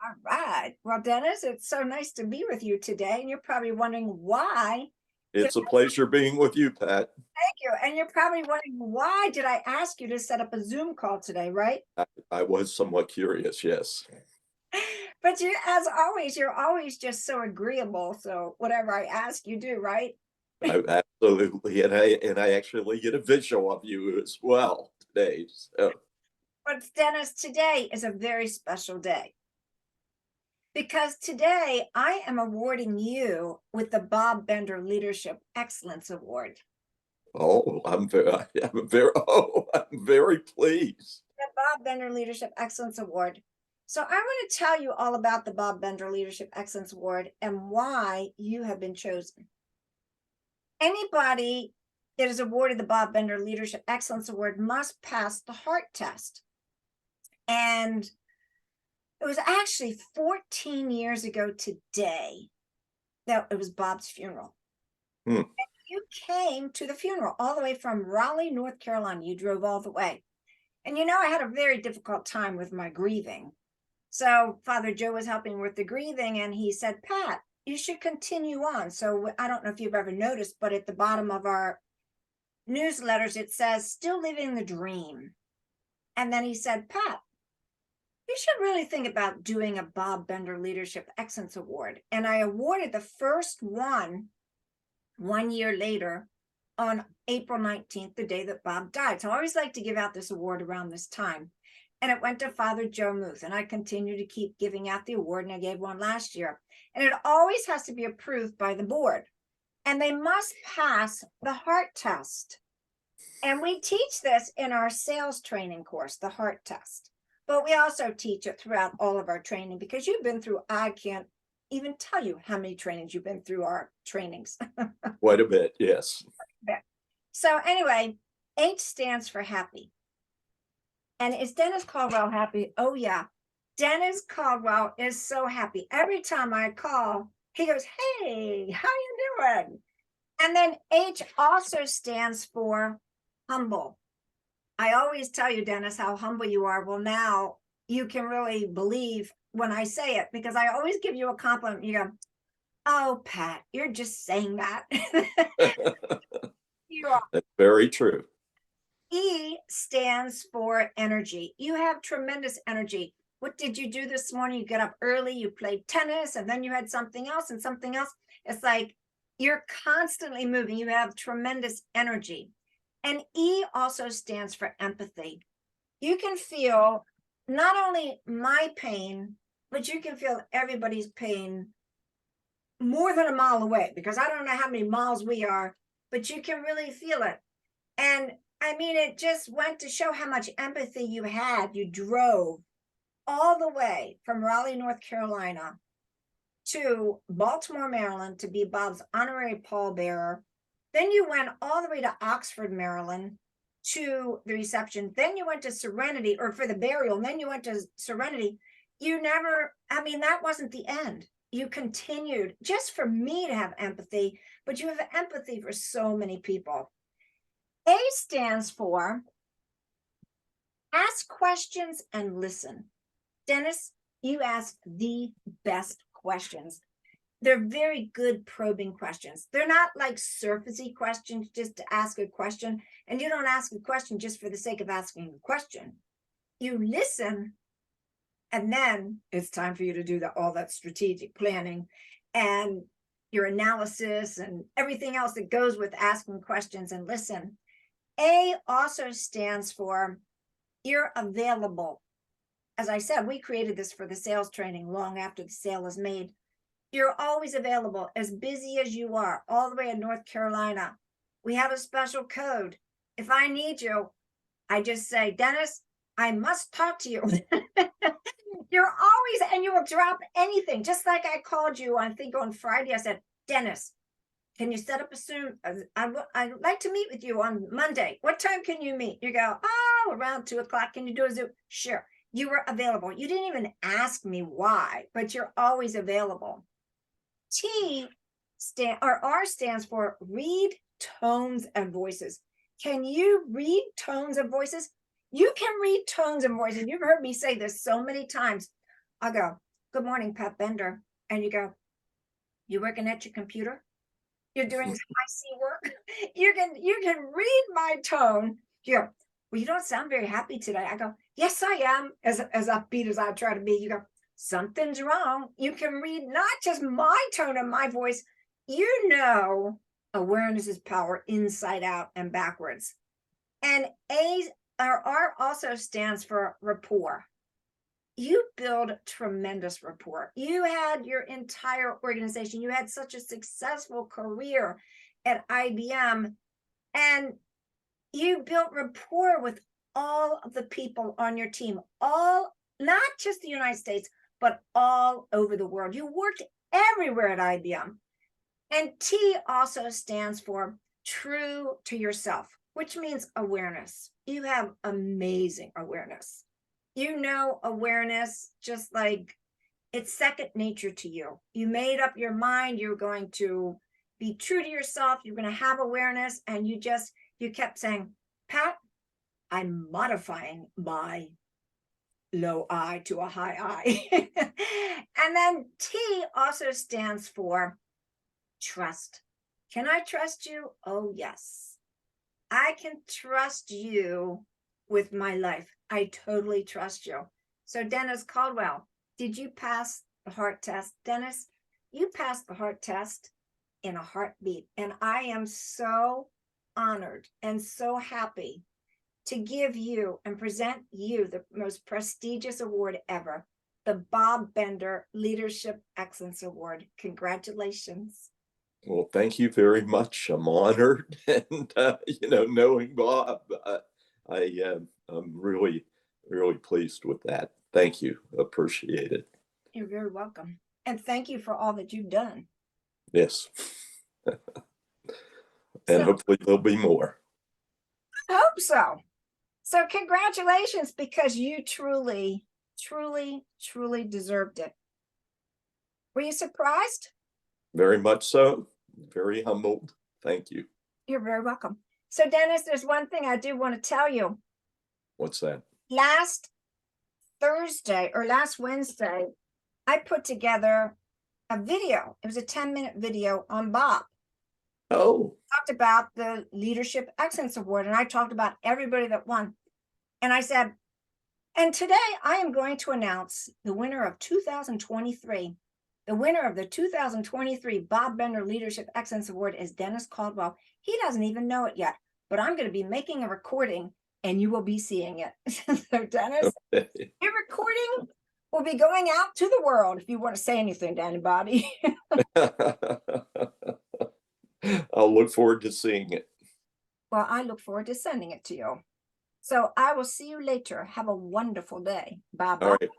All right. Well, Dennis, it's so nice to be with you today. And you're probably wondering why did It's a pleasure being with you, Pat. thank you. And you're probably wondering why did I ask you to set up a Zoom call today, right? I was somewhat curious, yes. But you, as always, you're always just so agreeable. So whatever I ask, you do, right? Absolutely, and I actually get a visual of you as well today. So, But Dennis, today is a very special day because today I am awarding you with the Bob Bender Leadership Excellence Award. I'm very pleased. The Bob Bender Leadership Excellence Award. So I want to tell you all about the Bob Bender Leadership Excellence Award and why you have been chosen. Anybody that is awarded the Bob Bender Leadership Excellence Award must pass the heart test. And it was actually 14 years ago today that it was Bob's funeral. Hmm. You came to the funeral all the way from Raleigh, North Carolina. You drove all the way. And you know, I had a very difficult time with my grieving. So Father Joe was helping with the grieving, and he said, Pat, you should continue on. So I don't know if you've ever noticed, but at the bottom of our newsletters, it says, still living the dream. And then he said, Pat, you should really think about doing a Bob Bender Leadership Excellence Award. And I awarded the first one year later on April 19th, the day that Bob died. So I always like to give out this award around this time. And it went to Father Joe Muth. And I continue to keep giving out the award. And I gave one last year. And it always has to be approved by the board. And they must pass the heart test. And we teach this in our sales training course, the heart test. But we also teach it throughout all of our training because you've been through, I can't even tell you how many trainings you've been through our trainings. Quite a bit, yes. So anyway, H stands for happy. And is Dennis Caldwell happy? Oh yeah. Dennis Caldwell is so happy. Every time I call, he goes, hey, how you doing? And then H also stands for humble. I always tell you, Dennis, how humble you are. Well, now you can really believe when I say it because I always give you a compliment. You go, oh, Pat, you're just saying that. You are. That's very true. E stands for energy. You have tremendous energy. What did you do this morning? You get up early, you played tennis, and then you had something else and something else. It's like you're constantly moving. You have tremendous energy. And E also stands for empathy. You can feel not only my pain, but you can feel everybody's pain more than a mile away because I don't know how many miles we are, but you can really feel it. And I mean, it just went to show how much empathy you had. You drove all the way from Raleigh, North Carolina to Baltimore, Maryland to be Bob's honorary pallbearer. Then you went all the way to Oxford, Maryland to the reception. Then you went to Serenity or for the burial. And then you went to Serenity. You never, I mean, that wasn't the end. You continued just for me to have empathy, but you have empathy for so many people. A stands for ask questions and listen. Dennis, you ask the best questions. They're very good probing questions. They're not like surfacey questions just to ask a question. And you don't ask a question just for the sake of asking a question. You listen, and then it's time for you to do all that strategic planning and your analysis and everything else that goes with asking questions and listen. A also stands for you're available. As I said, we created this for the sales training long after the sale is made. You're always available, as busy as you are, all the way in North Carolina. We have a special code. If I need you, I just say, Dennis, I must talk to you. You're always, and you will drop anything. Just like I called you, I think on Friday, I said, Dennis, can you set up a Zoom? I'd like to meet with you on Monday. What time can you meet? You go, oh, around 2:00. Can you do a Zoom? Sure. You were available. You didn't even ask me why, but you're always available. R stands for read tones and voices. Can you read tones and voices? You can read tones and voices. You've heard me say this so many times. I'll go, good morning, Pat Bender. And you go, you working at your computer? You're doing IC work? You can read my tone. You go, well, you don't sound very happy today. I go, yes, I am, as upbeat as I try to be. You go, something's wrong. You can read not just my tone and my voice. You know, awareness is power inside out and backwards. And R also stands for rapport. You build tremendous rapport. You had your entire organization. You had such a successful career at IBM, and you built rapport with all of the people on your team, all, not just the United States, but all over the world. You worked everywhere at IBM. And T also stands for true to yourself, which means awareness. You have amazing awareness. You know, awareness, just like it's second nature to you. You made up your mind, you're going to be true to yourself, you're going to have awareness, and you kept saying, Pat, I'm modifying my low I to a high I. And then T also stands for trust. Can I trust you? Oh, yes. I can trust you with my life. I totally trust you. So, Dennis Caldwell, did you pass the heart test? Dennis, you passed the heart test in a heartbeat. And I am so honored and so happy to give you and present you the most prestigious award ever, the Bob Bender Leadership Excellence Award. Congratulations. Well, thank you very much. I'm honored, and knowing Bob, I'm really, really pleased with that. Thank you. Appreciate it. You're very welcome. And thank you for all that you've done. Yes. And So, hopefully there'll be more. I hope so. So congratulations, because you truly, truly, truly deserved it. Were you surprised? Very much so. Very humbled. Thank you. You're very welcome. So Dennis, there's one thing I do want to tell you. What's that? Last Wednesday, I put together a video. It was a 10-minute video on Bob. Oh, Talked about the Leadership Excellence Award, and I talked about everybody that won. And I said, and today I am going to announce the winner of 2023. The winner of the 2023 Bob Bender Leadership Excellence Award is Dennis Caldwell. He doesn't even know it yet, but I'm going to be making a recording and you will be seeing it. So Dennis, okay. your recording will be going out to the world if you want to say anything to anybody. I'll look forward to seeing it. Well, I look forward to sending it to you. So I will see you later. Have a wonderful day. Bye-bye. All right.